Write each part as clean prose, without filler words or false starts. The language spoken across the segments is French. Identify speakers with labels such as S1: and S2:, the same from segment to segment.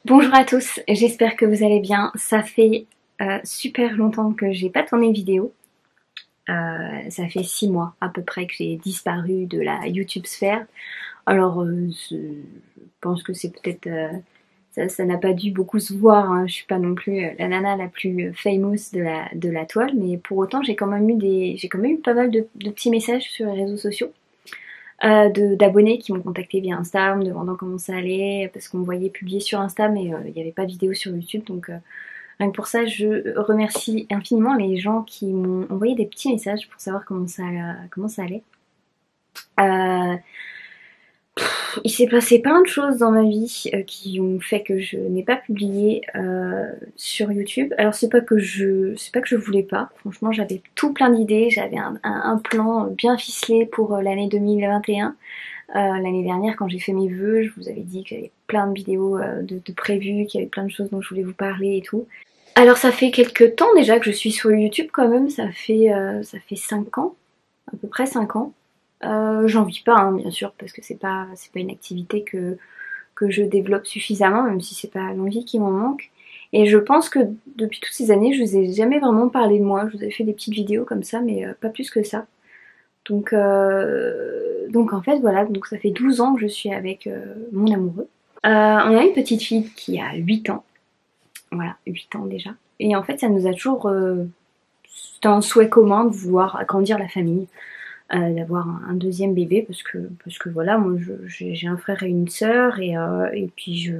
S1: Bonjour à tous, j'espère que vous allez bien. Ça fait super longtemps que j'ai pas tourné une vidéo. Ça fait 6 mois à peu près que j'ai disparu de la YouTube sphère. Alors je pense que c'est peut-être ça n'a pas dû beaucoup se voir, hein. Je suis pas non plus la nana la plus famous de la toile, mais pour autant j'ai quand même eu pas mal de petits messages sur les réseaux sociaux. D'abonnés qui m'ont contacté via Insta, me demandant comment ça allait, parce qu'on me voyait publier sur Insta, mais il n'y avait pas de vidéo sur YouTube, donc rien que pour ça, je remercie infiniment les gens qui m'ont envoyé des petits messages pour savoir comment ça allait. Euh, il s'est passé plein de choses dans ma vie qui ont fait que je n'ai pas publié sur YouTube. Alors c'est pas que je voulais pas. Franchement, j'avais tout plein d'idées. J'avais un plan bien ficelé pour l'année 2021. L'année dernière, quand j'ai fait mes vœux, je vous avais dit qu'il y avait plein de vidéos de prévues, qu'il y avait plein de choses dont je voulais vous parler et tout. Alors ça fait quelques temps déjà que je suis sur YouTube quand même. Ça fait 5 ans, à peu près 5 ans. J'en vis pas, hein, bien sûr, parce que c'est pas une activité que je développe suffisamment, même si c'est pas l'envie qui m'en manque. Et je pense que depuis toutes ces années, je vous ai jamais vraiment parlé de moi. Je vous ai fait des petites vidéos comme ça, mais pas plus que ça. Donc en fait, voilà, donc ça fait 12 ans que je suis avec mon amoureux. On a une petite fille qui a 8 ans. Voilà, 8 ans déjà. Et en fait, ça nous a toujours... c'était un souhait commun de vouloir agrandir la famille. D'avoir un deuxième bébé parce que voilà, moi j'ai un frère et une sœur et puis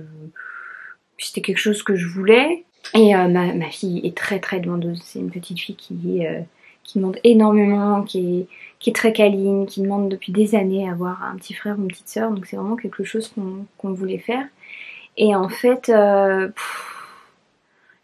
S1: c'était quelque chose que je voulais. Et ma fille est très très demandeuse. C'est une petite fille qui demande énormément, qui est très câline, qui demande depuis des années à avoir un petit frère ou une petite sœur. Donc c'est vraiment quelque chose qu'on voulait faire. Et en fait, il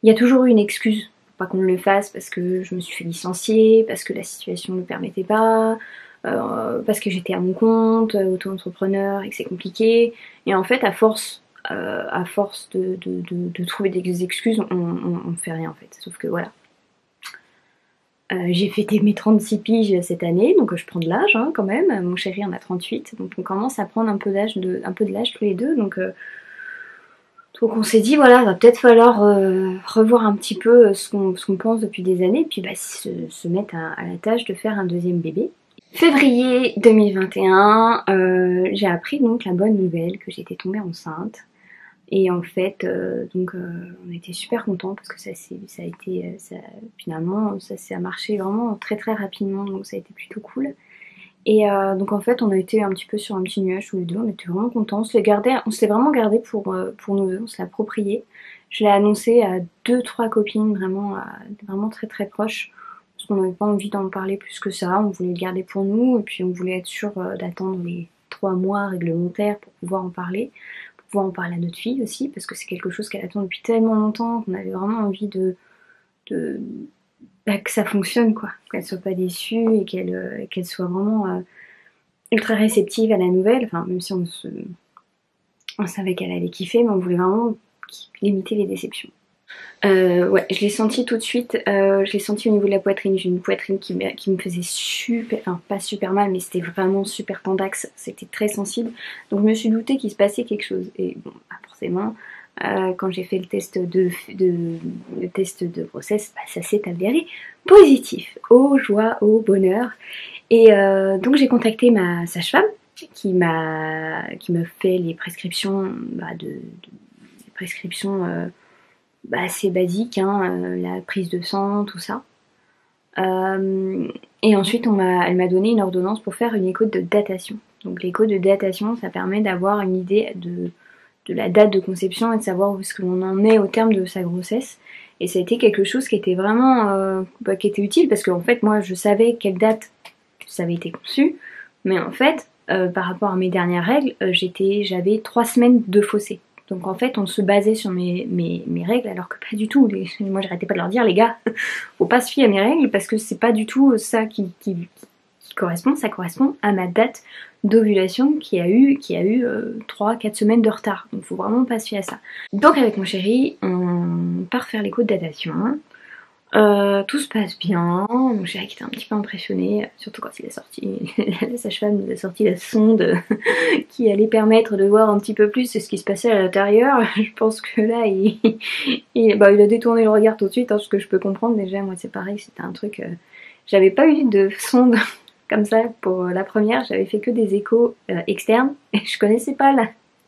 S1: y a toujours eu une excuse pour pas qu'on le fasse parce que je me suis fait licencier, parce que la situation ne me permettait pas, parce que j'étais à mon compte, auto-entrepreneur et que c'est compliqué. Et en fait, à force de trouver des excuses, on fait rien en fait. Sauf que voilà. J'ai fêté mes 36 piges cette année, donc je prends de l'âge hein, quand même. Mon chéri en a 38, donc on commence à prendre un peu de l'âge tous les deux. Donc on s'est dit voilà, va peut-être falloir revoir un petit peu ce qu'on pense depuis des années, et puis bah, se mettre à la tâche de faire un deuxième bébé. Février 2021, j'ai appris donc la bonne nouvelle que j'étais tombée enceinte. Et en fait, on était super contents parce que ça a été, finalement, ça s'est marché vraiment très très rapidement, donc ça a été plutôt cool. Et donc en fait, on a été un petit peu sur un petit nuage tous les deux, on était vraiment contents. On se l'est vraiment gardé pour nous deux, on se l'a approprié. Je l'ai annoncé à 2-3 copines vraiment très très proches, parce qu'on n'avait pas envie d'en parler plus que ça, on voulait le garder pour nous, et puis on voulait être sûr d'attendre les 3 mois réglementaires pour pouvoir en parler, pour pouvoir en parler à notre fille aussi, parce que c'est quelque chose qu'elle attend depuis tellement longtemps qu'on avait vraiment envie de bah, que ça fonctionne quoi, qu'elle soit pas déçue et qu'elle soit vraiment ultra réceptive à la nouvelle, enfin même si on savait qu'elle allait kiffer, mais on voulait vraiment limiter les déceptions. Ouais, je l'ai senti tout de suite, je l'ai senti au niveau de la poitrine, j'ai une poitrine qui me faisait super, enfin pas super mal, mais c'était vraiment super tendax, c'était très sensible, donc je me suis doutée qu'il se passait quelque chose, et bon, bah, forcément, quand j'ai fait le test de grossesse, bah, ça s'est avéré positif, aux joies, au bonheur, et donc j'ai contacté ma sage-femme, qui m'a fait les prescriptions, les prescriptions bah, assez basiques, hein, la prise de sang, tout ça. Et ensuite, elle m'a donné une ordonnance pour faire une écho de datation. Donc l'écho de datation, ça permet d'avoir une idée de la date de conception et de savoir où est-ce que l'on en est au terme de sa grossesse. Et ça a été quelque chose qui était vraiment qui était utile parce qu'en fait, moi, je savais quelle date ça avait été conçu, mais en fait, par rapport à mes dernières règles, j'avais 3 semaines de fossé. Donc en fait, on se basait sur mes règles, alors que pas du tout. Moi, j'arrêtais pas de leur dire, les gars, faut pas se fier à mes règles parce que c'est pas du tout ça qui correspond. Ça correspond à ma date d'ovulation qui a eu 3-4 semaines de retard. Donc faut vraiment pas se fier à ça. Donc avec mon chéri, on part faire l'écho de datation. Tout se passe bien, mon chéri qui était un petit peu impressionné, surtout quand il est sorti, la sage-femme nous a sorti la sonde qui allait permettre de voir un petit peu plus ce qui se passait à l'intérieur. Je pense que là, il a détourné le regard tout de suite, hein, ce que je peux comprendre. Déjà, moi c'est pareil, c'était un truc... j'avais pas eu de sonde comme ça pour la première, j'avais fait que des échos externes, et je connaissais pas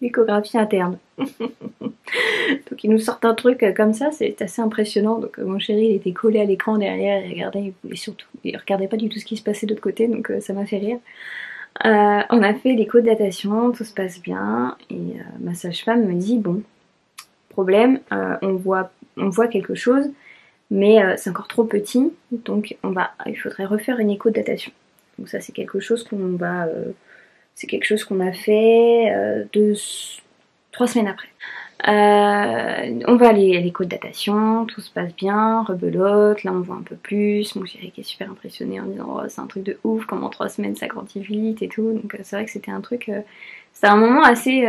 S1: l'échographie interne. Donc ils nous sortent un truc comme ça, c'est assez impressionnant. Donc mon chéri il était collé à l'écran derrière, il regardait, il regardait pas du tout ce qui se passait de l'autre côté, donc ça m'a fait rire. On a fait l'écho de datation, tout se passe bien, et ma sage-femme me dit bon, problème, on voit quelque chose, mais c'est encore trop petit, donc il faudrait refaire une écho de datation. Donc ça c'est quelque chose qu'on a fait 3 semaines après. On va aller à l'écho de datation, tout se passe bien, rebelote, là on voit un peu plus, mon chéri qui est super impressionné en disant oh, c'est un truc de ouf, comment 3 semaines ça grandit vite et tout, donc c'est vrai que c'était un truc, c'était un moment assez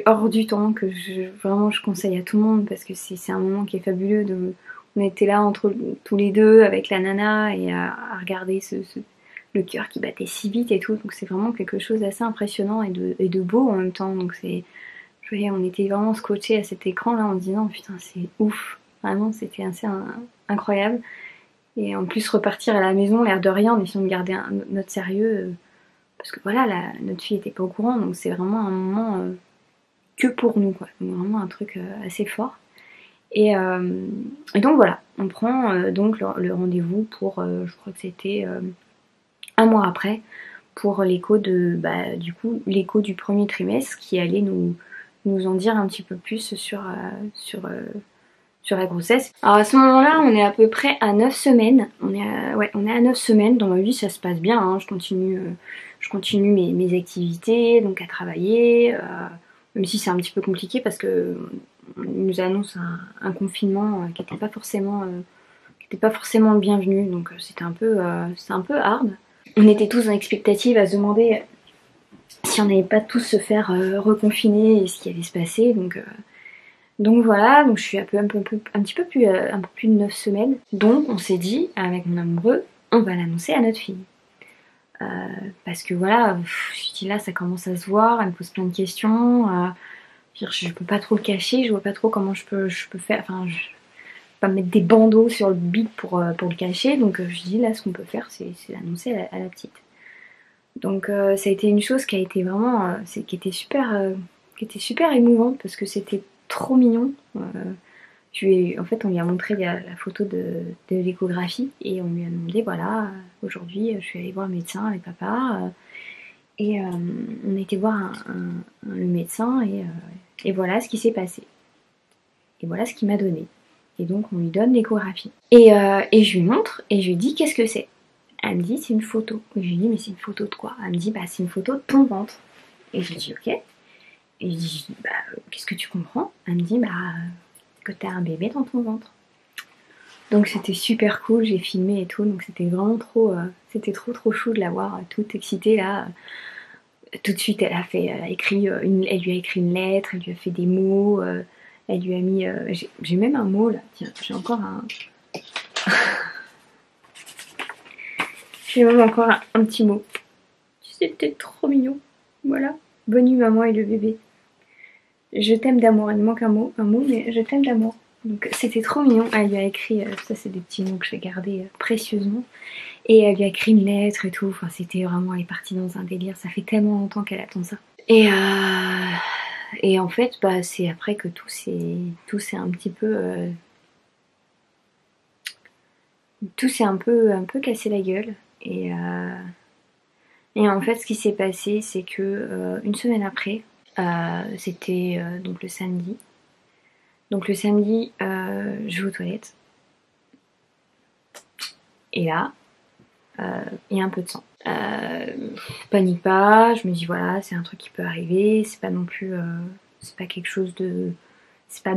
S1: hors du temps que vraiment je conseille à tout le monde parce que c'est un moment qui est fabuleux, on était là entre tous les deux avec la nana et à regarder le cœur qui battait si vite et tout, donc c'est vraiment quelque chose d'assez impressionnant et de beau en même temps, donc on était vraiment scotchés à cet écran là en disant putain c'est ouf, vraiment c'était assez incroyable. Et en plus repartir à la maison l'air de rien en essayant de garder notre sérieux parce que voilà notre fille était pas au courant, donc c'est vraiment un moment que pour nous quoi, donc vraiment un truc assez fort. Et donc voilà, on prend donc le rendez-vous pour je crois que c'était un mois après pour l'écho du coup l'écho du premier trimestre qui allait nous en dire un petit peu plus sur la grossesse. Alors à ce moment-là, on est à peu près à 9 semaines. On est à 9 semaines. Dans ma vie, ça se passe bien. Hein. Je continue mes activités, donc à travailler. Même si c'est un petit peu compliqué parce que on nous annonce un confinement qui n'était pas forcément le bienvenu. Donc c'est un peu hard. On était tous en expectative à se demander si on n'allait pas tous se faire reconfiner et ce qui allait se passer. Donc voilà, donc je suis un petit peu plus de 9 semaines. Donc on s'est dit, avec mon amoureux, on va l'annoncer à notre fille. Parce que voilà, je dis là ça commence à se voir, elle me pose plein de questions. Je peux pas trop le cacher, je vois pas trop comment je peux faire. Enfin, je peux pas mettre des bandeaux sur le bide pour le cacher. Donc je dis là ce qu'on peut faire c'est l'annoncer à la petite. Donc ça a été une chose qui a été vraiment, qui était super émouvante parce que c'était trop mignon. En fait, on lui a montré la photo de l'échographie et on lui a demandé voilà, aujourd'hui je suis allée voir le médecin avec papa et on a été voir le médecin et voilà ce qui s'est passé. Et voilà ce qu'il m'a donné. Et donc on lui donne l'échographie. Et je lui montre et je lui dis qu'est-ce que c'est. Elle me dit c'est une photo. Et je lui dis mais c'est une photo de quoi? Elle me dit bah c'est une photo de ton ventre. Et je lui dis ok. Et je dis bah qu'est-ce que tu comprends? Elle me dit bah que t'as un bébé dans ton ventre. Donc c'était super cool, j'ai filmé et tout, donc c'était vraiment c'était trop chou de la voir toute excitée là. Tout de suite elle lui a écrit une lettre, elle lui a fait des mots, elle lui a mis, j'ai même un mot là, tiens, j'ai encore un... J'ai même encore un petit mot. C'était trop mignon. Voilà. Bonne nuit maman et le bébé. Je t'aime d'amour. Il me manque un mot, mais je t'aime d'amour. Donc c'était trop mignon. Elle lui a écrit, ça c'est des petits mots que j'ai gardés précieusement. Et elle lui a écrit une lettre et tout. Enfin c'était vraiment, elle est partie dans un délire. Ça fait tellement longtemps qu'elle attend ça. Et en fait, bah c'est après que tout s'est un petit peu... tout s'est un peu cassé la gueule. Et en fait, ce qui s'est passé, c'est que une semaine après, c'était donc le samedi. Donc le samedi, je vais aux toilettes. Et là, il y a un peu de sang. Panique pas, je me dis voilà, c'est un truc qui peut arriver. C'est pas non plus, c'est pas quelque chose de, c'est pas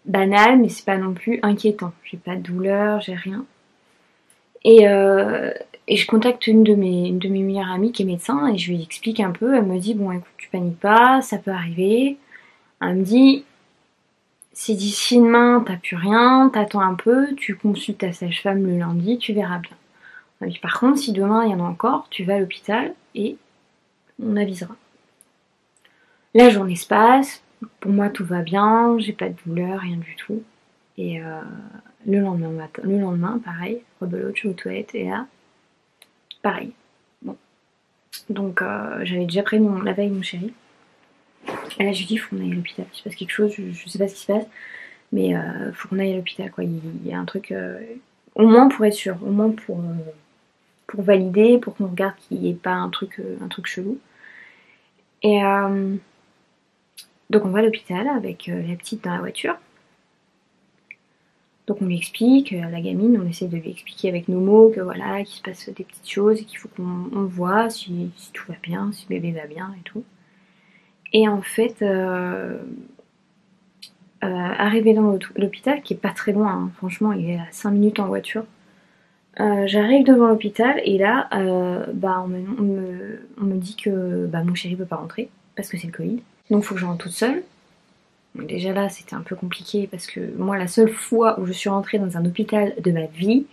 S1: banal, mais c'est pas non plus inquiétant. J'ai pas de douleur, j'ai rien. Et je contacte une de mes meilleures amies qui est médecin et je lui explique un peu. Elle me dit bon écoute tu paniques pas, ça peut arriver. Elle me dit Si d'ici demain t'as plus rien, t'attends un peu, tu consultes ta sage-femme le lundi, tu verras bien. Et puis par contre, si demain il y en a encore, tu vas à l'hôpital et on avisera. La journée se passe, pour moi tout va bien, j'ai pas de douleur, rien du tout. Et le lendemain, pareil, rebelote, je suis aux toilettes et là, pareil. Bon. Donc j'avais déjà prévenu la veille mon chéri. Et là je lui dis faut qu'on aille à l'hôpital. Il se passe quelque chose, je sais pas ce qui se passe, mais faut qu'on aille à l'hôpital quoi. Il y a un truc, au moins pour être sûr, au moins pour valider, pour qu'on regarde qu'il n'y ait pas un truc chelou. Et donc on va à l'hôpital avec la petite dans la voiture. Donc on lui explique, la gamine, on essaie de lui expliquer avec nos mots que voilà, qu'il se passe des petites choses et qu'il faut qu'on voit si tout va bien, si bébé va bien et tout. Et en fait, arrivé dans l'hôpital, qui est pas très loin, hein, franchement, il est à 5 minutes en voiture. J'arrive devant l'hôpital et là, on me dit que mon chéri peut pas rentrer parce que c'est le Covid. Donc faut que je rentre toute seule. Donc déjà là, c'était un peu compliqué parce que moi, la seule fois où je suis rentrée dans un hôpital de ma vie,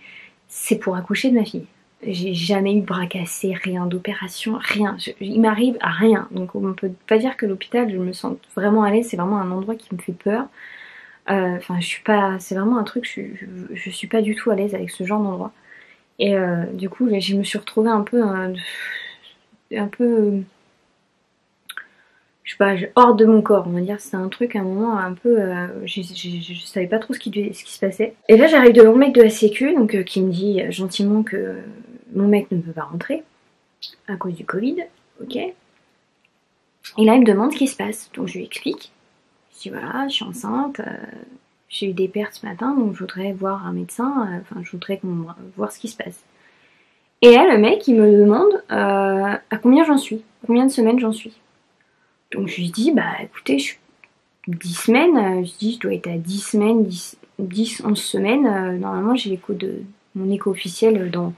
S1: c'est pour accoucher de ma fille. J'ai jamais eu de bras cassés, rien d'opération, rien. Il m'arrive à rien. Donc on peut pas dire que l'hôpital, je me sens vraiment à l'aise. C'est vraiment un endroit qui me fait peur. Enfin, je suis pas. C'est vraiment un truc. Je suis pas du tout à l'aise avec ce genre d'endroit. Et du coup, je me suis retrouvée un peu, je sais pas, hors de mon corps, on va dire. C'était un truc, à un moment, un peu, je savais pas trop ce qui se passait. Et là, j'arrive devant le mec de la sécu, donc qui me dit gentiment que mon mec ne peut pas rentrer à cause du Covid, ok. Et là, il me demande ce qui se passe, donc je lui explique. Je dis voilà, je suis enceinte, j'ai eu des pertes ce matin, donc je voudrais voir un médecin, je voudrais voir ce qui se passe. Et là, le mec, il me demande à combien j'en suis, combien de semaines j'en suis. Donc je lui dis, écoutez, je suis 10 semaines, je dis, je dois être à 10 semaines, 11 semaines. Normalement, j'ai mon écho officiel dans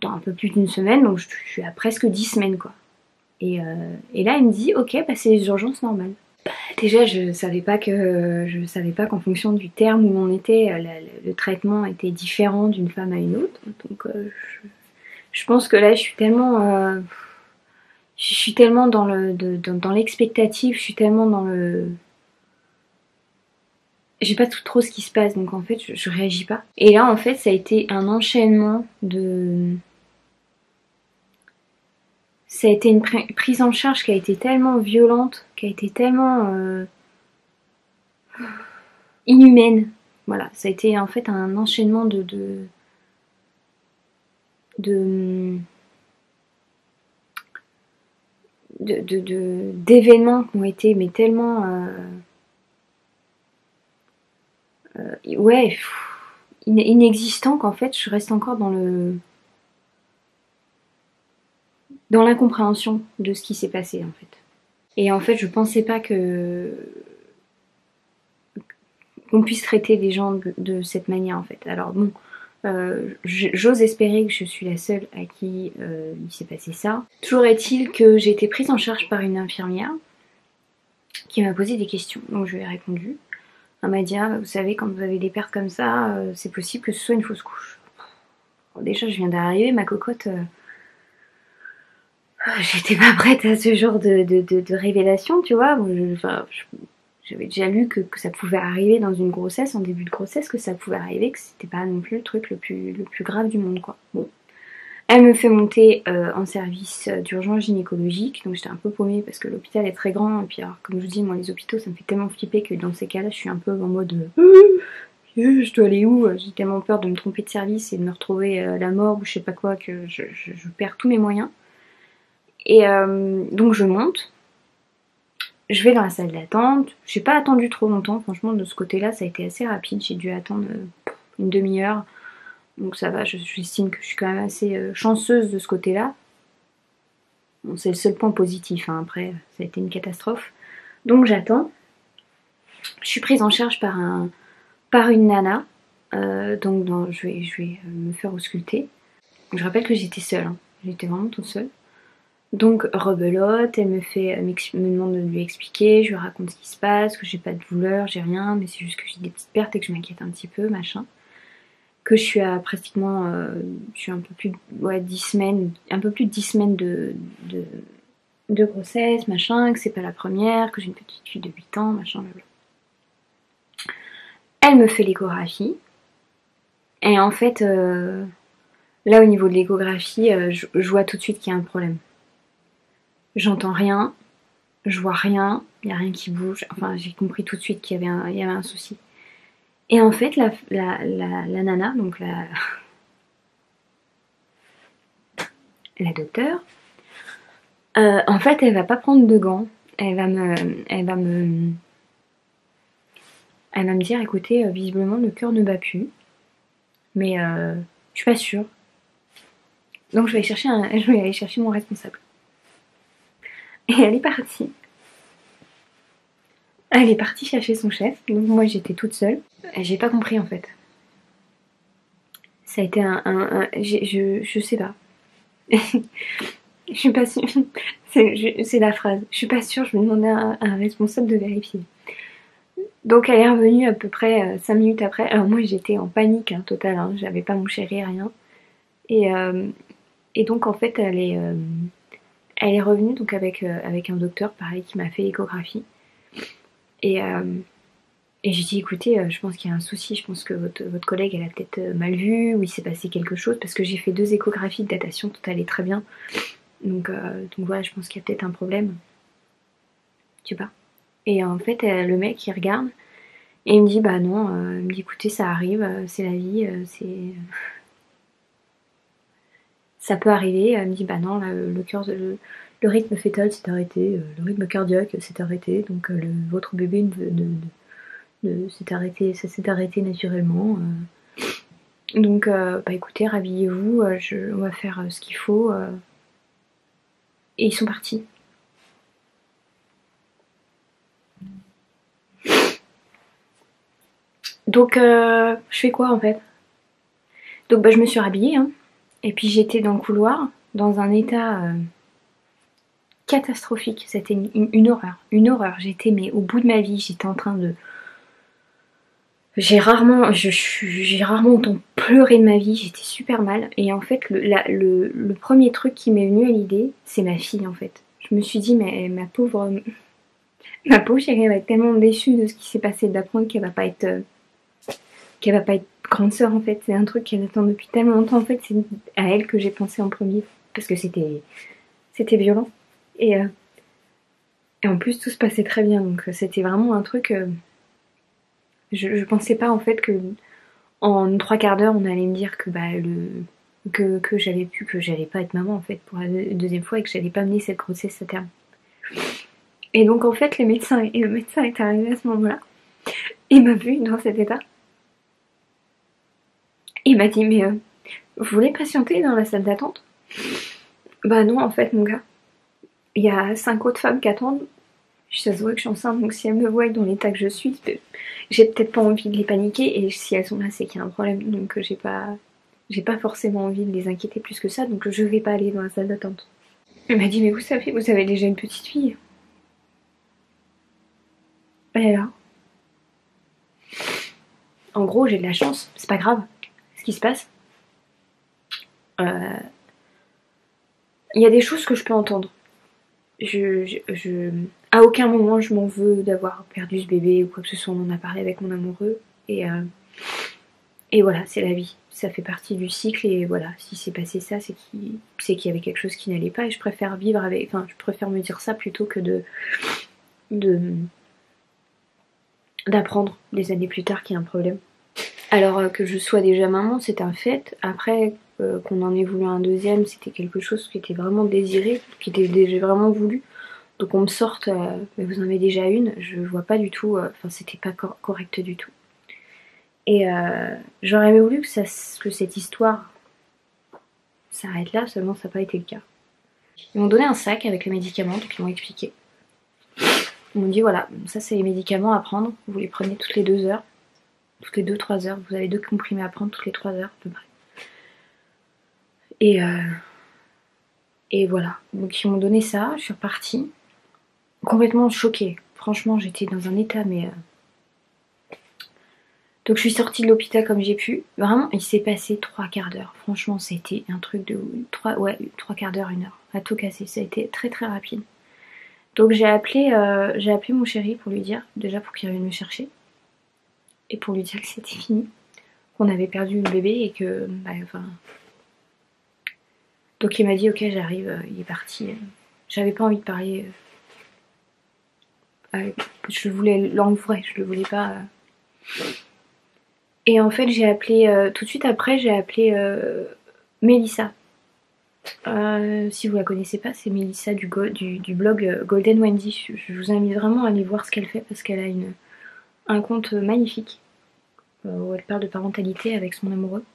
S1: un peu plus d'une semaine, donc je suis à presque 10 semaines, quoi. Et là, il me dit, ok, c'est les urgences normales. Déjà, je savais pas qu'en fonction du terme où on était, le traitement était différent d'une femme à une autre. Donc, je pense que là, je suis tellement dans l'expectative, je suis tellement dans le. J'ai pas trop ce qui se passe, donc en fait, je réagis pas. Et là, en fait, ça a été un enchaînement de. Ça a été une prise en charge qui a été tellement violente, qui a été tellement inhumaine. Voilà, ça a été en fait un enchaînement d'événements qui ont été mais tellement ouais inexistants qu'en fait je reste encore dans l'incompréhension de ce qui s'est passé en fait. Et en fait je pensais pas qu'on puisse traiter des gens de cette manière en fait. Alors bon, j'ose espérer que je suis la seule à qui il s'est passé ça. Toujours est-il que j'ai été prise en charge par une infirmière qui m'a posé des questions, donc je lui ai répondu. Elle m'a dit, vous savez, quand vous avez des pertes comme ça, c'est possible que ce soit une fausse couche. Bon, déjà, je viens d'arriver, ma cocotte, j'étais pas prête à ce genre de révélation, tu vois. J'avais déjà lu que ça pouvait arriver dans une grossesse, en début de grossesse, que ça pouvait arriver, que c'était pas non plus le truc le plus grave du monde, quoi. Bon. Elle me fait monter en service d'urgence gynécologique, donc j'étais un peu paumée parce que l'hôpital est très grand, et puis alors, comme je vous dis, moi les hôpitaux ça me fait tellement flipper que dans ces cas-là je suis un peu en mode je dois aller où, j'ai tellement peur de me tromper de service et de me retrouver à la mort ou je sais pas quoi que je perds tous mes moyens. Et donc je monte, je vais dans la salle d'attente, j'ai pas attendu trop longtemps, franchement de ce côté-là ça a été assez rapide, j'ai dû attendre une demi-heure. Donc ça va, j'estime que je suis quand même assez chanceuse de ce côté-là. Bon, c'est le seul point positif, hein. Après ça a été une catastrophe. Donc j'attends. Je suis prise en charge par une nana. Donc je vais me faire ausculter. Je rappelle que j'étais seule, hein. J'étais vraiment toute seule. Donc rebelote, elle me demande de lui expliquer, je lui raconte ce qui se passe, que j'ai pas de douleur, j'ai rien, mais c'est juste que j'ai des petites pertes et que je m'inquiète un petit peu, machin. Que je suis à pratiquement, je suis un peu plus, ouais, 10 semaines, un peu plus de 10 semaines de grossesse, machin, que c'est pas la première, que j'ai une petite fille de 8 ans, machin, blablabla. Elle me fait l'échographie, et en fait, là au niveau de l'échographie, je vois tout de suite qu'il y a un problème. J'entends rien, je vois rien, il n'y a rien qui bouge, enfin j'ai compris tout de suite qu'il y avait un souci. Et en fait, la nana, donc la docteure, en fait, elle va pas prendre de gants. Elle va me dire, écoutez, visiblement le cœur ne bat plus, mais je suis pas sûre. Donc je vais aller chercher mon responsable. Et elle est partie. Elle est partie chercher son chef. Donc moi j'étais toute seule. Et j'ai pas compris en fait. Ça a été je sais pas. Je suis pas sûre. C'est la phrase. Je suis pas sûre. Je vais demander à un responsable de vérifier. Donc elle est revenue à peu près 5 minutes après. Alors moi j'étais en panique hein, totale. Hein. J'avais pas mon chéri, rien. Et donc en fait elle est revenue donc avec un docteur pareil qui m'a fait l'échographie. Et, j'ai dit écoutez, je pense qu'il y a un souci, je pense que votre collègue elle a peut-être mal vu ou il s'est passé quelque chose parce que j'ai fait 2 échographies de datation, tout allait très bien. Donc voilà, je pense qu'il y a peut-être un problème. Tu sais pas. Et en fait le mec il regarde et il me dit bah non, il me dit écoutez ça arrive, c'est la vie, ça peut arriver. Elle me dit bah non, là, le rythme fœtal s'est arrêté, le rythme cardiaque s'est arrêté, donc votre bébé s'est arrêté, ça s'est arrêté naturellement. Donc bah écoutez, rhabillez-vous, on va faire ce qu'il faut. Et ils sont partis. Donc je fais quoi en fait? Donc bah je me suis rhabillée, hein. Et puis j'étais dans le couloir, dans un état catastrophique. C'était une horreur, une horreur. J'étais mais au bout de ma vie, j'étais en train de... J'ai rarement autant pleuré de ma vie, j'étais super mal. Et en fait, le premier truc qui m'est venu à l'idée, c'est ma fille en fait. Je me suis dit, mais ma pauvre chérie, elle va être tellement déçue de ce qui s'est passé, d'apprendre qu'elle va pas être grande sœur en fait. C'est un truc qu'elle attend depuis tellement longtemps. En fait, c'est à elle que j'ai pensé en premier parce que c'était violent. Et, euh, et en plus, tout se passait très bien. Donc c'était vraiment un truc. Je pensais pas en fait que en 3/4 d'heure, on allait me dire que que j'allais pas être maman en fait pour la deuxième fois et que j'allais pas mener cette grossesse à terme. Et donc en fait, le médecin est arrivé à ce moment-là. Il m'a vu dans cet état. Il m'a dit mais vous voulez patienter dans la salle d'attente? Bah non en fait mon gars. Il y a 5 autres femmes qui attendent. Ça se voit que je suis enceinte, donc si elles me voient dans l'état que je suis, j'ai peut-être pas envie de les paniquer, et si elles sont là, c'est qu'il y a un problème, donc j'ai pas forcément envie de les inquiéter plus que ça, donc je vais pas aller dans la salle d'attente. Elle m'a dit, mais vous avez déjà une petite fille. Et là, en gros, j'ai de la chance, c'est pas grave ce qui se passe. Il y a des choses que je peux entendre. À aucun moment je m'en veux d'avoir perdu ce bébé ou quoi que ce soit, on en a parlé avec mon amoureux et voilà, c'est la vie, ça fait partie du cycle et voilà, si c'est passé ça, c'est qu'il y avait quelque chose qui n'allait pas et je préfère vivre avec, enfin je préfère me dire ça plutôt que d'apprendre des années plus tard qu'il y a un problème. Alors que je sois déjà maman, c'est un fait. Après, qu'on en ait voulu un deuxième, c'était quelque chose qui était vraiment désiré, qui était déjà vraiment voulu. Donc on me sorte, mais vous en avez déjà une, je vois pas du tout, enfin c'était pas correct du tout. Et j'aurais voulu que cette histoire s'arrête là, seulement ça n'a pas été le cas. Ils m'ont donné un sac avec les médicaments, donc ils m'ont expliqué. Ils m'ont dit voilà, ça c'est les médicaments à prendre, vous les prenez toutes les 2 heures, toutes les 2-3 heures, vous avez 2 comprimés à prendre toutes les 3 heures à peu près. Et Et voilà, donc ils m'ont donné ça, je suis repartie. Complètement choquée. Franchement, j'étais dans un état, mais... Donc je suis sortie de l'hôpital comme j'ai pu. Vraiment, il s'est passé 3 quarts d'heure. Franchement, c'était un truc de... 3 quarts d'heure, 1 heure. À tout casser, ça a été très très rapide. Donc j'ai appelé mon chéri pour lui dire, déjà pour qu'il vienne me chercher. Et pour lui dire que c'était fini. Qu'on avait perdu le bébé et que... Bah, enfin... Donc il m'a dit, ok, j'arrive, il est parti. J'avais pas envie de parler... je voulais l'envoyer, je le voulais pas... Et en fait, j'ai appelé, tout de suite après, j'ai appelé Mélissa. Si vous la connaissez pas, c'est Mélissa du blog Golden Wendy. Je vous invite vraiment à aller voir ce qu'elle fait parce qu'elle a un compte magnifique où elle parle de parentalité avec son amoureux.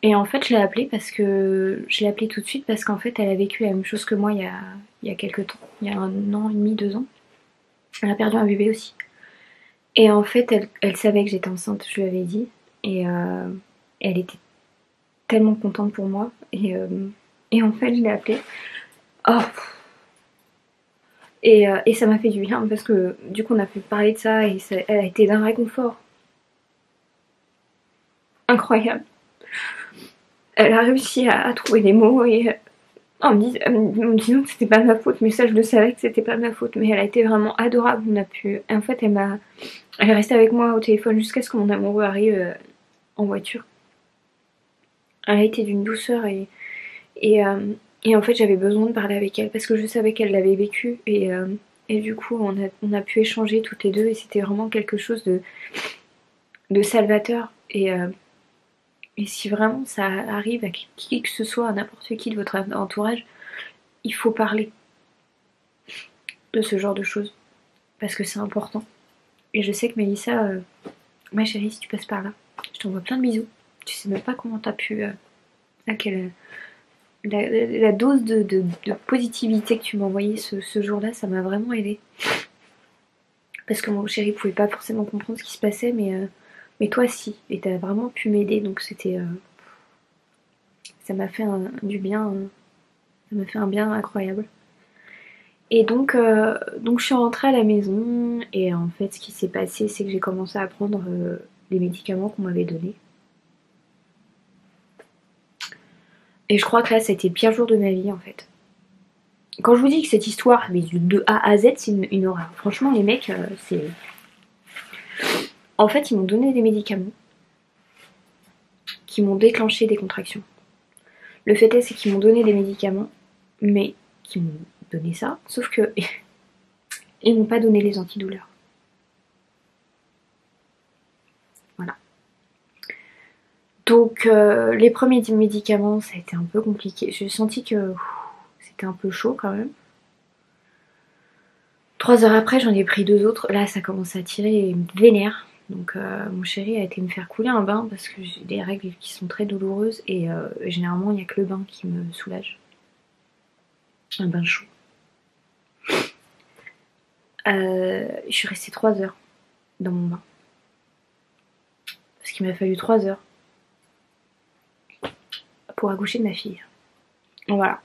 S1: Et en fait, je l'ai appelée tout de suite parce qu'en fait, elle a vécu la même chose que moi il y a quelques temps, il y a 1 an et demi, 2 ans. Elle a perdu un bébé aussi. Et en fait, elle savait que j'étais enceinte, je lui avais dit. Et elle était tellement contente pour moi. Et en fait, je l'ai appelée. Oh. Et ça m'a fait du bien parce que du coup, on a pu parler de ça et elle a été d'un réconfort incroyable. Elle a réussi à trouver les mots et en me disant que c'était pas de ma faute, mais ça, je le savais que c'était pas de ma faute. Mais elle a été vraiment adorable. En fait, elle est restée avec moi au téléphone jusqu'à ce que mon amoureux arrive en voiture. Elle a été d'une douceur et, euh, et en fait j'avais besoin de parler avec elle parce que je savais qu'elle l'avait vécu et du coup on a pu échanger toutes les deux et c'était vraiment quelque chose de salvateur et si vraiment ça arrive à qui que ce soit, à n'importe qui de votre entourage, il faut parler de ce genre de choses parce que c'est important. Et je sais que Mélissa, ma chérie, si tu passes par là, je t'envoie plein de bisous. Tu sais même pas comment t'as pu... à quel, la dose de positivité que tu m'as envoyée ce jour-là, ça m'a vraiment aidée. Parce que mon chéri pouvait pas forcément comprendre ce qui se passait, mais toi si. Et t'as vraiment pu m'aider, donc c'était... ça m'a fait du bien, ça m'a fait un bien incroyable. Et donc je suis rentrée à la maison, et en fait ce qui s'est passé, c'est que j'ai commencé à prendre les médicaments qu'on m'avait donnés. Et je crois que là, ça a été le pire jour de ma vie en fait. Quand je vous dis que cette histoire, mais de A à Z, c'est une horreur. Franchement, les mecs, c'est... En fait, ils m'ont donné des médicaments qui m'ont déclenché des contractions. Le fait est, c'est qu'ils m'ont donné des médicaments, mais qui m'ont donné ça, sauf que ils m'ont pas donné les antidouleurs. Voilà. Donc, les premiers médicaments, ça a été un peu compliqué. J'ai senti que c'était un peu chaud quand même. 3 heures après, j'en ai pris 2 autres. Là, ça commence à tirer et me vénère. Donc mon chéri a été me faire couler un bain parce que j'ai des règles qui sont très douloureuses et généralement il n'y a que le bain qui me soulage. Un bain chaud. Je suis restée 3 heures dans mon bain. Parce qu'il m'a fallu 3 heures pour accoucher de ma fille. Voilà.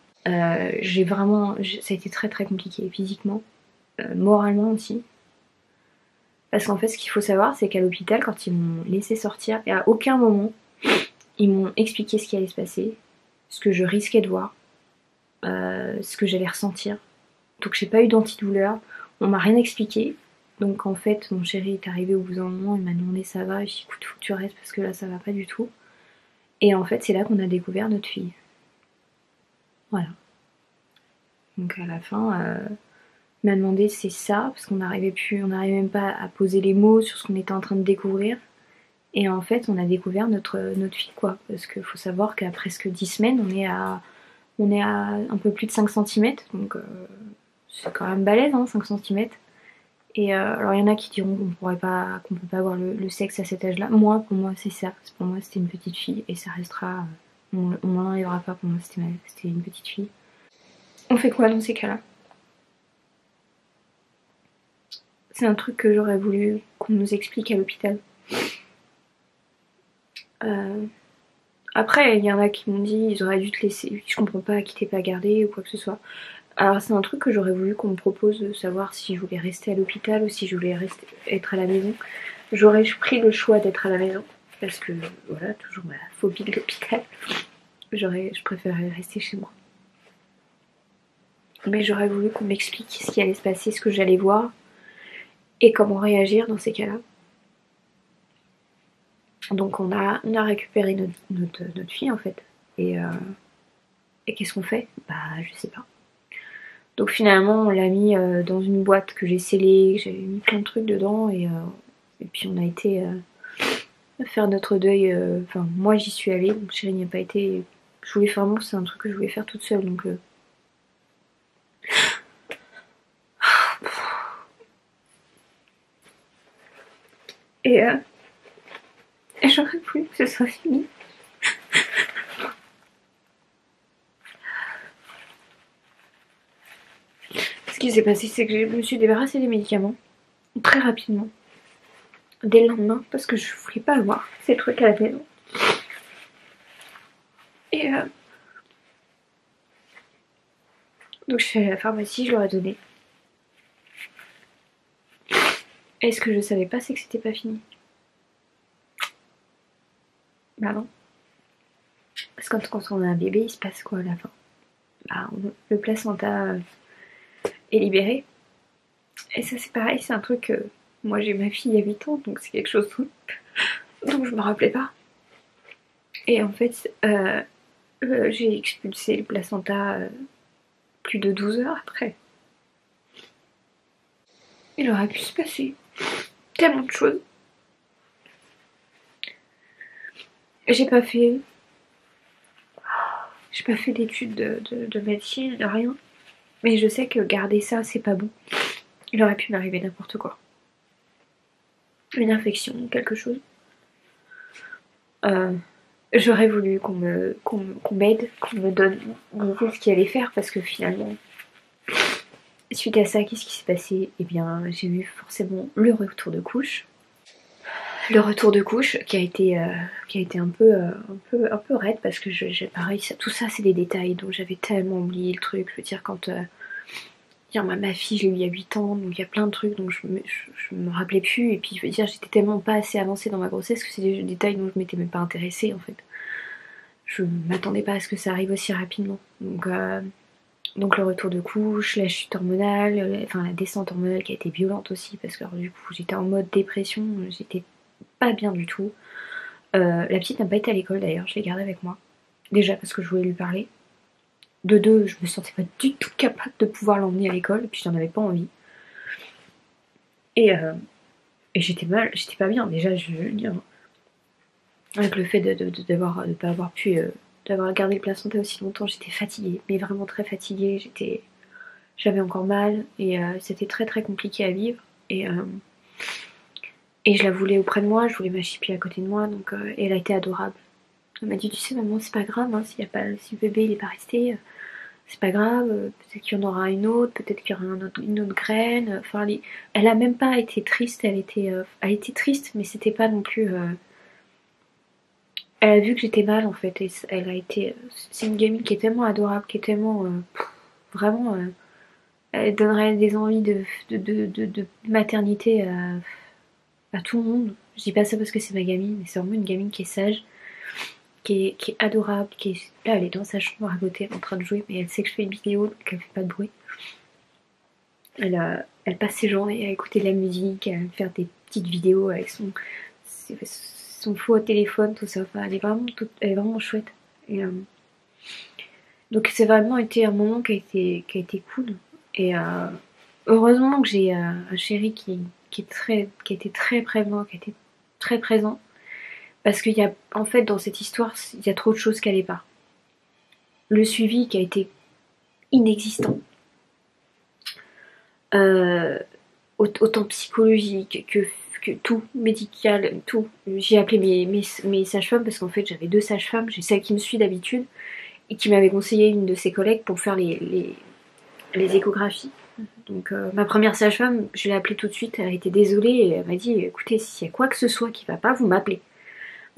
S1: J'ai vraiment... Ça a été très très compliqué physiquement, moralement aussi. Parce qu'en fait, ce qu'il faut savoir, c'est qu'à l'hôpital, quand ils m'ont laissé sortir, et à aucun moment, ils m'ont expliqué ce qui allait se passer, ce que je risquais de voir, ce que j'allais ressentir. Donc j'ai pas eu d'antidouleur, on m'a rien expliqué. Donc en fait, mon chéri est arrivé au bout d'un moment, il m'a demandé ça va, je dit écoute, faut que tu restes parce que là ça va pas du tout. Et en fait, c'est là qu'on a découvert notre fille. Voilà. Donc à la fin, il m'a demandé c'est ça, parce qu'on n'arrivait même pas à poser les mots sur ce qu'on était en train de découvrir. Et en fait, on a découvert notre fille, quoi. Parce qu'il faut savoir qu'à presque 10 semaines, on est à un peu plus de 5 cm. Donc c'est quand même balèze, hein, 5 cm. Et alors il y en a qui diront qu'on peut pas avoir le sexe à cet âge-là. Moi, pour moi, c'est ça. Pour moi, c'était une petite fille et ça restera. On m'en enlèvera pas. Pour moi, c'était une petite fille. On fait quoi dans ces cas-là? C'est un truc que j'aurais voulu qu'on nous explique à l'hôpital. Après, il y en a qui m'ont dit ils auraient dû te laisser, je comprends pas qui t'ait pas gardé ou quoi que ce soit. Alors c'est un truc que j'aurais voulu qu'on me propose de savoir si je voulais rester à l'hôpital ou si je voulais être à la maison. J'aurais pris le choix d'être à la maison parce que voilà, toujours ma phobie de l'hôpital. Je préférerais rester chez moi. Mais j'aurais voulu qu'on m'explique ce qui allait se passer, ce que j'allais voir et comment réagir dans ces cas-là. Donc on a récupéré notre fille en fait. Et qu'est-ce qu'on fait? Bah je sais pas. Donc finalement on l'a mis dans une boîte que j'ai scellée, que j'avais mis plein de trucs dedans et puis on a été faire notre deuil. Enfin moi j'y suis allée, mon chéri n'y a pas été. Je voulais vraiment, c'est un truc que je voulais faire toute seule donc et j'aurais voulu que ce soit fini. Ce qui s'est passé, c'est que je me suis débarrassée des médicaments très rapidement, dès le lendemain, parce que je voulais pas avoir ces trucs à la maison. Et donc je suis allée à la pharmacie, je leur ai donné. Et ce que je savais pas, c'est que c'était pas fini. Bah non. Parce que quand on a un bébé, il se passe quoi à la fin? Bah, le placenta est libéré. Et ça c'est pareil, c'est un truc... moi j'ai ma fille il y a 8 ans, donc c'est quelque chose dont je me rappelais pas. Et en fait, j'ai expulsé le placenta plus de 12 heures après. Il aurait pu se passer tellement de choses. J'ai pas fait d'études de médecine, de rien. Mais je sais que garder ça, c'est pas bon. Il aurait pu m'arriver n'importe quoi. Une infection, quelque chose. J'aurais voulu qu'on m'aide, qu'on me donne ce qu'il allait faire parce que finalement, suite à ça, qu'est-ce qui s'est passé? Eh bien, j'ai eu forcément le retour de couche. Le retour de couche qui a été un peu raide parce que pareil, tout ça c'est des détails dont j'avais tellement oublié le truc. Je veux dire, quand ma fille, je l'ai eu il y a 8 ans, donc il y a plein de trucs dont je me rappelais plus. Et puis je veux dire, j'étais tellement pas assez avancée dans ma grossesse que c'est des détails dont je m'étais même pas intéressée en fait. Je m'attendais pas à ce que ça arrive aussi rapidement. Donc le retour de couche, la chute hormonale, la descente hormonale qui a été violente aussi parce que alors, du coup j'étais en mode dépression, j'étais pas bien du tout. La petite n'a pas été à l'école d'ailleurs, je l'ai gardée avec moi. Déjà parce que je voulais lui parler. De deux, je me sentais pas du tout capable de pouvoir l'emmener à l'école, et puis j'en avais pas envie. Et j'étais mal, j'étais pas bien. Déjà, je veux dire, avec le fait de pas avoir pu, d'avoir gardé le placenta aussi longtemps, j'étais fatiguée, mais vraiment très fatiguée. J'avais encore mal, et c'était très très compliqué à vivre. Et je la voulais auprès de moi, je voulais ma chipie à côté de moi, donc et elle a été adorable. Elle m'a dit, tu sais maman, c'est pas grave, hein, si le bébé il est pas resté, c'est pas grave, peut-être qu'il y en aura une autre, peut-être qu'il y aura une autre graine. Enfin, elle a même pas été triste, elle était triste, mais c'était pas non plus... Elle a vu que j'étais mal en fait, et c'est une gamine qui est tellement adorable, qui est tellement... vraiment... elle donnerait des envies de maternité à tout le monde. Je dis pas ça parce que c'est ma gamine, mais c'est vraiment une gamine qui est sage, qui est adorable, là elle est dans sa chambre à côté, elle est en train de jouer, mais elle sait que je fais une vidéo, donc elle fait pas de bruit. Elle passe ses journées à écouter de la musique, à faire des petites vidéos avec son faux téléphone, tout ça. Enfin, elle est vraiment chouette. Et, donc c'est vraiment été un moment qui a été cool. Et heureusement que j'ai un chéri qui a été très présent, qui a été très présent. Parce qu'il y a, en fait, dans cette histoire, il y a trop de choses qui n'allaient pas. Le suivi qui a été inexistant. Autant psychologique que tout, médical, tout. J'ai appelé mes sages-femmes parce qu'en fait j'avais 2 sages-femmes. J'ai celle qui me suit d'habitude et qui m'avait conseillé une de ses collègues pour faire les échographies. Donc ma première sage-femme, je l'ai appelée tout de suite, elle a été désolée et elle m'a dit écoutez, s'il y a quoi que ce soit qui va pas, vous m'appelez.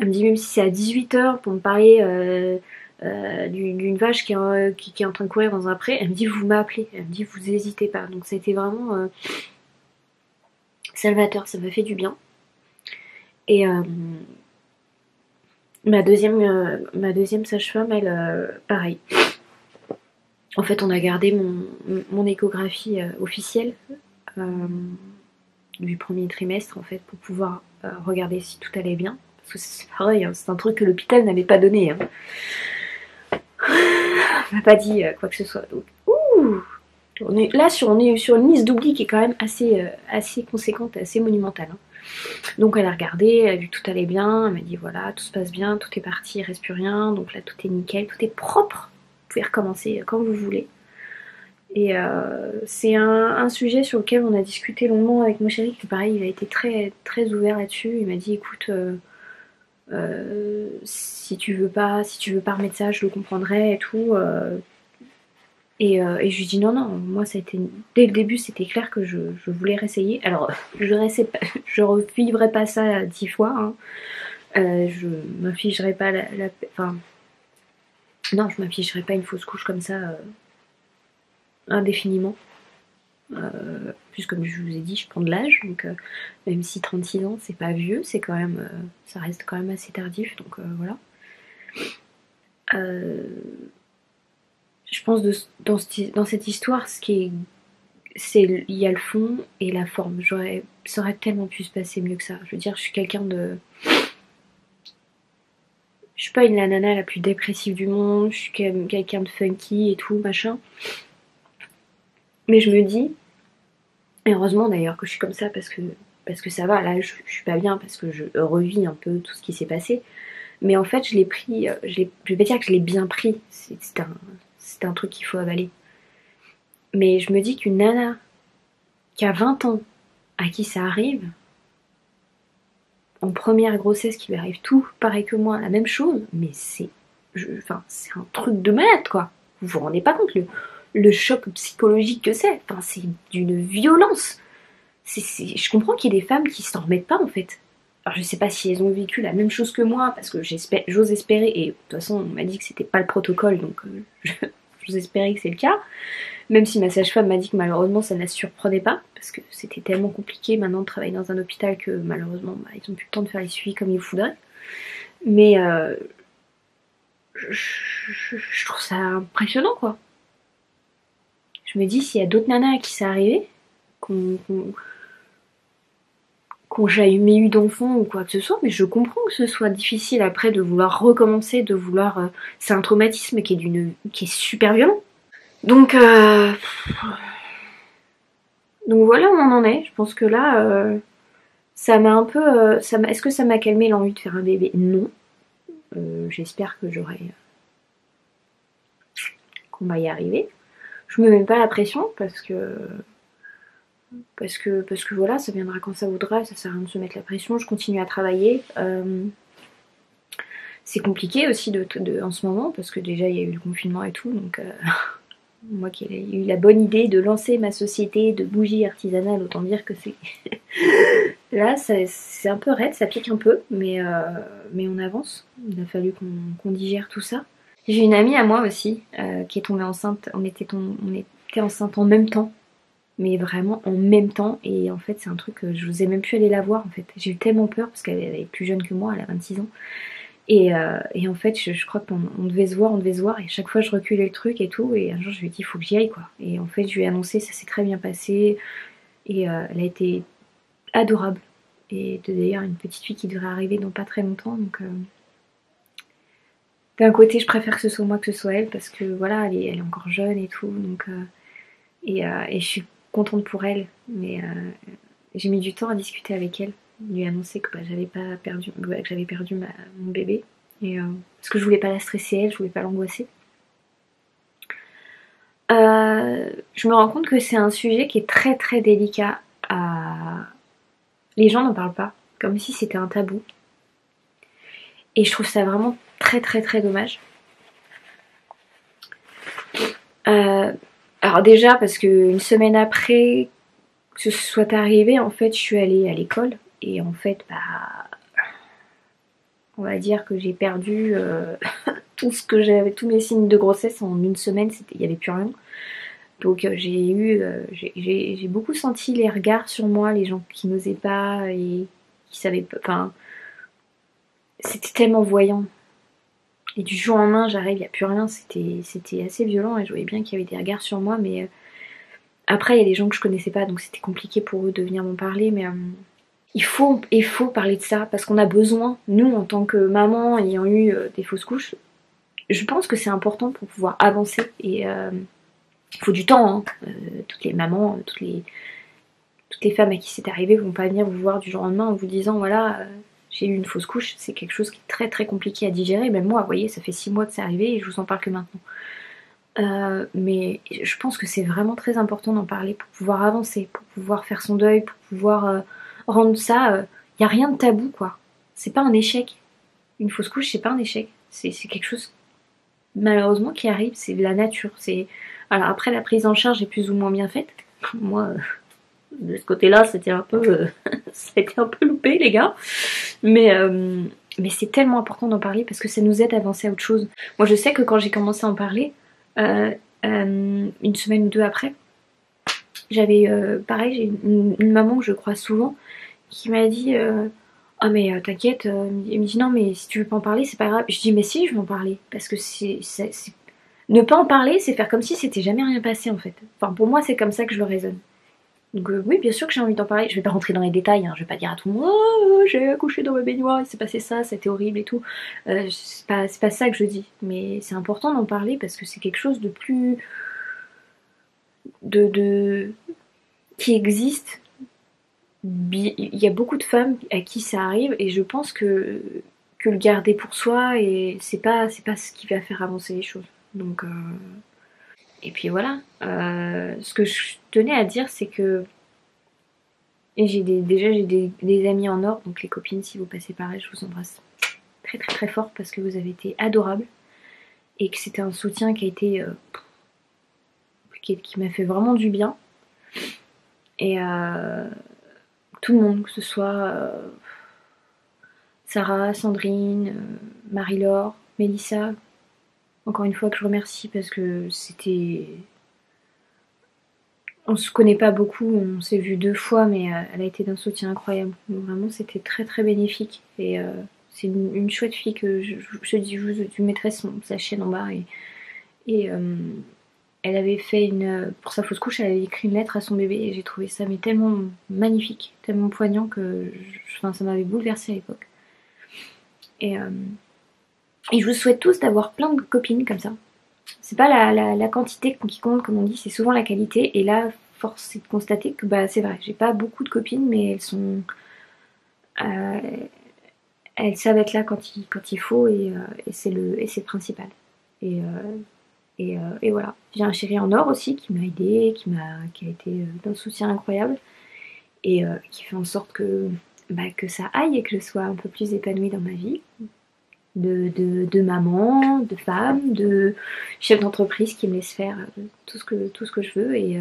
S1: Elle me dit même si c'est à 18h pour me parler d'une vache qui est en train de courir dans un pré, elle me dit vous m'appelez, elle me dit vous hésitez pas. Donc c'était vraiment salvateur, ça m'a fait du bien. Et ma deuxième sage-femme, elle, pareil. En fait, on a gardé mon échographie officielle du premier trimestre, en fait, pour pouvoir regarder si tout allait bien. Parce que c'est pareil, hein, c'est un truc que l'hôpital n'avait pas donné. Hein. On m'a pas dit quoi que ce soit. Donc, on est sur une liste d'oubli qui est quand même assez conséquente et assez monumentale. Hein. Donc elle a regardé, elle a vu que tout allait bien, elle m'a dit voilà, tout se passe bien, tout est parti, il reste plus rien, donc là tout est nickel, tout est propre, vous pouvez recommencer quand vous voulez. Et c'est un sujet sur lequel on a discuté longuement avec mon chéri, qui pareil, il a été très, très ouvert là-dessus, il m'a dit écoute, si tu veux pas remettre ça, je le comprendrai et tout. Et je lui dis non, moi ça a été, dès le début c'était clair que je voulais réessayer. Alors je revivrai pas ça 10 fois, hein. Je m'infligerai pas enfin, non, je m'infligerai pas une fausse couche comme ça indéfiniment. Plus comme je vous ai dit, je prends de l'âge, donc même si 36 ans c'est pas vieux, c'est quand même, ça reste quand même assez tardif, donc voilà. Je pense dans cette histoire, il y a le fond et la forme. Ça aurait tellement pu se passer mieux que ça. Je veux dire, je suis pas la nana la plus dépressive du monde, je suis quand même quelqu'un de funky et tout, machin. Mais je me dis, et heureusement d'ailleurs que je suis comme ça parce que ça va, là je suis pas bien parce que je revis un peu tout ce qui s'est passé. Mais en fait, je l'ai pris, je vais pas dire que je l'ai bien pris, c'est un truc qu'il faut avaler. Mais je me dis qu'une nana qui a 20 ans, à qui ça arrive, en première grossesse, qui lui arrive tout pareil que moi, la même chose, mais c'est un truc de malade, quoi. Vous vous rendez pas compte le choc psychologique que c'est. Enfin, c'est d'une violence. Je comprends qu'il y ait des femmes qui s'en remettent pas, en fait. Alors, je sais pas si elles ont vécu la même chose que moi, parce que j'ose espérer, et de toute façon, on m'a dit que c'était pas le protocole, donc j'ose espérer que c'est le cas. Même si ma sage-femme m'a dit que malheureusement ça ne la surprenait pas, parce que c'était tellement compliqué maintenant de travailler dans un hôpital que malheureusement ils n'ont plus le temps de faire les suivis comme il faudrait. Mais je trouve ça impressionnant, quoi. Je me dis s'il y a d'autres nanas à qui ça arrivait, qu'on jamais eu d'enfant ou quoi que ce soit, mais je comprends que ce soit difficile après de vouloir recommencer, de vouloir... c'est un traumatisme qui est super violent. Donc voilà où on en est. Je pense que là, ça m'a un peu... est-ce que ça m'a calmé l'envie de faire un bébé? Non. J'espère que qu'on va y arriver. Je me mets même pas la pression parce que voilà, ça viendra quand ça voudra, ça sert à rien de se mettre la pression. Je continue à travailler. C'est compliqué aussi en ce moment parce que déjà il y a eu le confinement et tout, donc... Moi qui ai eu la bonne idée de lancer ma société de bougies artisanales, autant dire que c'est... Là, c'est un peu raide, ça pique un peu, mais on avance. Il a fallu qu'on digère tout ça. J'ai une amie à moi aussi qui est tombée enceinte. On était enceinte en même temps, mais vraiment en même temps. Et en fait, c'est un truc que je n'osais même plus aller la voir. En fait, j'ai eu tellement peur parce qu'elle est plus jeune que moi, elle a 26 ans. Et en fait, je crois qu'on devait se voir, et chaque fois je reculais le truc et tout, et un jour je lui ai dit il faut que j'y aille, quoi. Et en fait, je lui ai annoncé, ça s'est très bien passé, et elle a été adorable. Et d'ailleurs, une petite fille qui devrait arriver dans pas très longtemps, donc d'un côté, je préfère que ce soit moi que ce soit elle, parce que voilà, elle est encore jeune et tout, donc et je suis contente pour elle, mais j'ai mis du temps à discuter avec elle. Lui annoncer que j'avais perdu mon bébé, et parce que je voulais pas la stresser elle, je voulais pas l'angoisser. Je me rends compte que c'est un sujet qui est très très délicat. Les gens n'en parlent pas, comme si c'était un tabou, et je trouve ça vraiment très très très dommage. Alors déjà parce que une semaine après que ce soit arrivé, en fait je suis allée à l'école. Et en fait, On va dire que j'ai perdu tout ce que j'avais, tous mes signes de grossesse en une semaine, il n'y avait plus rien. Donc j'ai beaucoup senti les regards sur moi, les gens qui n'osaient pas et qui savaient pas, enfin, c'était tellement voyant. Et du jour au lendemain, j'arrive, il n'y a plus rien, c'était assez violent et je voyais bien qu'il y avait des regards sur moi, mais après il y a des gens que je connaissais pas, donc c'était compliqué pour eux de venir m'en parler, mais il faut parler de ça, parce qu'on a besoin, nous en tant que maman ayant eu des fausses couches, je pense que c'est important pour pouvoir avancer et il faut du temps, hein. Toutes les mamans, toutes les femmes à qui c'est arrivé vont pas venir vous voir du jour au lendemain en vous disant voilà, j'ai eu une fausse couche, c'est quelque chose qui est très très compliqué à digérer. Même moi, vous voyez, ça fait 6 mois que c'est arrivé et je vous en parle que maintenant. Mais je pense que c'est vraiment très important d'en parler pour pouvoir avancer, pour pouvoir faire son deuil, pour pouvoir rendre ça. Y a rien de tabou, quoi. C'est pas un échec. Une fausse couche, c'est pas un échec. C'est quelque chose malheureusement qui arrive, c'est de la nature. Alors après, la prise en charge est plus ou moins bien faite. Moi, de ce côté-là, c'était un peu, ça a été un peu loupé, les gars. Mais c'est tellement important d'en parler parce que ça nous aide à avancer à autre chose. Moi, je sais que quand j'ai commencé à en parler, une semaine ou deux après, j'avais, pareil, j'ai une maman que je croise souvent qui m'a dit ah mais t'inquiète, elle me dit non mais si tu veux pas en parler c'est pas grave. Je dis mais si je veux en parler parce que ne pas en parler c'est faire comme si c'était jamais rien passé en fait. Enfin pour moi c'est comme ça que je le raisonne. Donc oui bien sûr que j'ai envie d'en parler. Je vais pas rentrer dans les détails, hein. Je vais pas dire à tout le monde oh, j'ai accouché dans ma baignoire, il s'est passé ça, c'était horrible et tout. C'est pas ça que je dis. Mais c'est important d'en parler parce que c'est quelque chose de plus de qui existe. Il y a beaucoup de femmes à qui ça arrive et je pense que le garder pour soi et c'est pas ce qui va faire avancer les choses. Donc et puis voilà. Ce que je tenais à dire c'est que et déjà j'ai des amis en or, donc les copines si vous passez par là je vous embrasse très très très fort parce que vous avez été adorables et que c'était un soutien qui a été qui m'a fait vraiment du bien et tout le monde, que ce soit Sarah, Sandrine, Marie-Laure, Mélissa, encore une fois que je remercie parce que c'était... On se connaît pas beaucoup, on s'est vu 2 fois mais elle a été d'un soutien incroyable. Donc vraiment c'était très très bénéfique et c'est une chouette fille que je mettrai sa chaîne en bas et elle avait fait pour sa fausse couche, elle avait écrit une lettre à son bébé et j'ai trouvé ça mais tellement magnifique, tellement poignant que enfin, ça m'avait bouleversée à l'époque. Et je vous souhaite tous d'avoir plein de copines comme ça. C'est pas la quantité qui compte comme on dit, c'est souvent la qualité. Et là, force est de constater que bah c'est vrai, j'ai pas beaucoup de copines mais elles sont... elles savent être là quand il faut et c'est le principal. Et voilà. J'ai un chéri en or aussi qui m'a aidé, qui a été d'un soutien incroyable et qui fait en sorte que ça aille et que je sois un peu plus épanouie dans ma vie. De maman, de femme, de chef d'entreprise qui me laisse faire tout ce que je veux et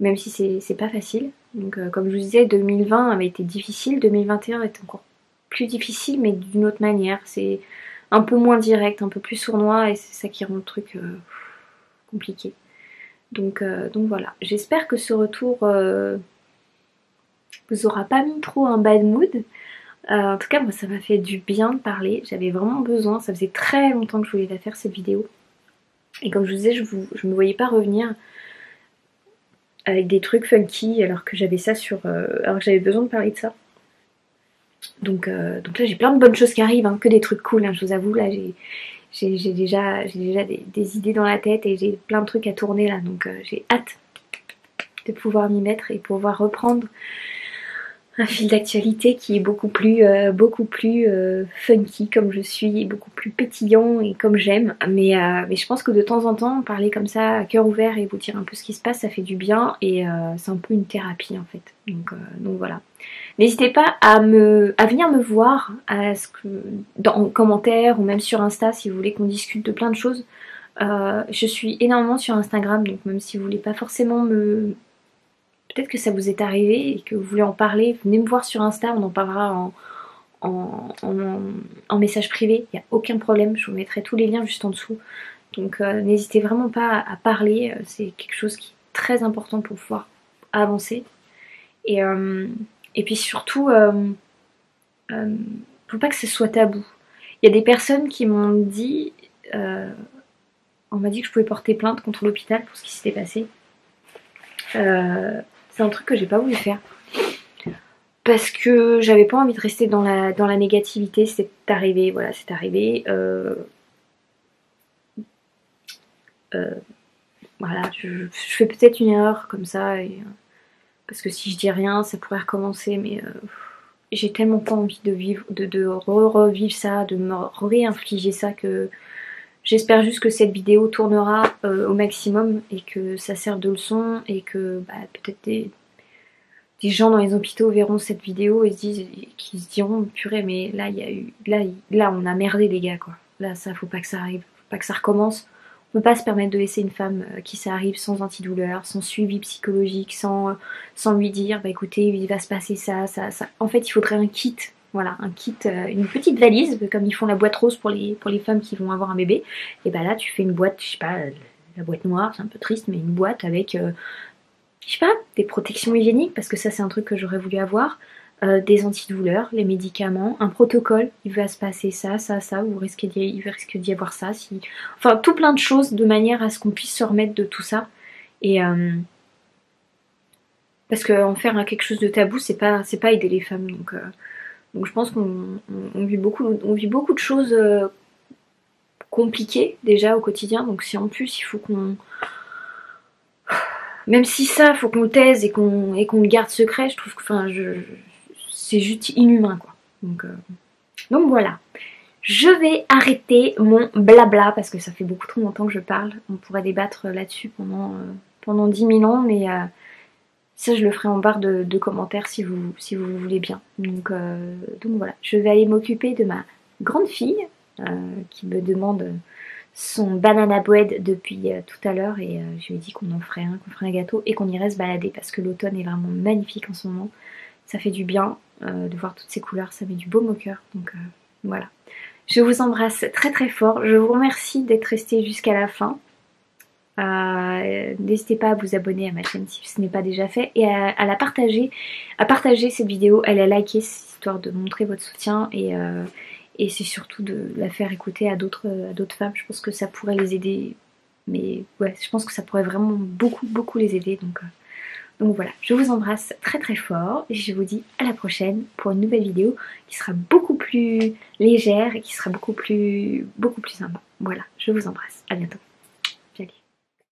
S1: même si c'est pas facile. Donc comme je vous disais, 2020 avait été difficile, 2021 est encore plus difficile mais d'une autre manière. C'est un peu moins direct, un peu plus sournois et c'est ça qui rend le truc compliqué. Donc voilà, j'espère que ce retour vous aura pas mis trop un bad mood. En tout cas, moi ça m'a fait du bien de parler, j'avais vraiment besoin, ça faisait très longtemps que je voulais la faire cette vidéo. Et comme je vous disais, je me voyais pas revenir avec des trucs funky alors que j'avais ça alors que j'avais besoin de parler de ça. Donc là j'ai plein de bonnes choses qui arrivent, hein, que des trucs cool, hein, je vous avoue, là j'ai déjà des idées dans la tête et j'ai plein de trucs à tourner là, donc j'ai hâte de pouvoir m'y mettre et pouvoir reprendre un fil d'actualité qui est beaucoup plus funky comme je suis, beaucoup plus pétillant et comme j'aime. Mais je pense que de temps en temps, parler comme ça à cœur ouvert et vous dire un peu ce qui se passe, ça fait du bien et c'est un peu une thérapie en fait. Donc voilà. N'hésitez pas à venir me voir en commentaire ou même sur Insta si vous voulez qu'on discute de plein de choses. Je suis énormément sur Instagram, donc même si vous voulez pas forcément peut-être que ça vous est arrivé et que vous voulez en parler, venez me voir sur Insta, on en parlera en message privé, il n'y a aucun problème, je vous mettrai tous les liens juste en dessous. Donc n'hésitez vraiment pas à parler, c'est quelque chose qui est très important pour pouvoir avancer. Et puis surtout, faut pas que ce soit tabou. Il y a des personnes qui m'ont dit, on m'a dit que je pouvais porter plainte contre l'hôpital pour ce qui s'était passé. C'est un truc que j'ai pas voulu faire. Parce que j'avais pas envie de rester dans la négativité, c'est arrivé, voilà, c'est arrivé. Voilà, je fais peut-être une erreur comme ça, parce que si je dis rien, ça pourrait recommencer, mais j'ai tellement pas envie de vivre, de revivre ça, de me réinfliger ça, que j'espère juste que cette vidéo tournera au maximum et que ça serve de leçon et que peut-être des gens dans les hôpitaux verront cette vidéo et qui se diront purée, mais là il y a eu là on a merdé les gars quoi. Là ça faut pas que ça arrive, faut pas que ça recommence. On peut pas se permettre de laisser une femme qui ça arrive sans antidouleur, sans suivi psychologique, sans lui dire bah écoutez il va se passer ça. En fait il faudrait un kit, voilà, un kit, une petite valise comme ils font la boîte rose pour les femmes qui vont avoir un bébé. Et bah là tu fais une boîte, je sais pas, la boîte noire c'est un peu triste, mais une boîte avec je sais pas, des protections hygiéniques, parce que ça c'est un truc que j'aurais voulu avoir, des antidouleurs, les médicaments, un protocole, il va se passer ça, il risque d'y avoir ça, enfin tout plein de choses de manière à ce qu'on puisse se remettre de tout ça. Et parce qu'en faire quelque chose de tabou, c'est pas aider les femmes, donc je pense qu'on vit beaucoup de choses compliquées déjà au quotidien, donc si en plus il faut qu'on... Même si ça, faut qu'on le taise et qu'on le garde secret, je trouve que c'est juste inhumain quoi. Donc voilà. Je vais arrêter mon blabla parce que ça fait beaucoup trop longtemps que je parle. On pourrait débattre là-dessus pendant 10 000 ans, mais ça je le ferai en barre de commentaires si vous voulez bien. Donc voilà. Je vais aller m'occuper de ma grande fille qui me demande son banana bread depuis tout à l'heure et je lui ai dit qu'on en ferait qu'on ferait un gâteau et qu'on irait se balader parce que l'automne est vraiment magnifique en ce moment. Ça fait du bien de voir toutes ces couleurs, ça met du baume au cœur. Donc voilà. Je vous embrasse très très fort. Je vous remercie d'être resté jusqu'à la fin. N'hésitez pas à vous abonner à ma chaîne si ce n'est pas déjà fait et à la partager, à partager cette vidéo, à la liker, histoire de montrer votre soutien et c'est surtout de la faire écouter à d'autres femmes. Je pense que ça pourrait les aider, mais ouais, je pense que ça pourrait vraiment beaucoup les aider. Donc voilà, je vous embrasse très très fort et je vous dis à la prochaine pour une nouvelle vidéo qui sera beaucoup plus légère et qui sera beaucoup plus sympa. Voilà, je vous embrasse, à bientôt.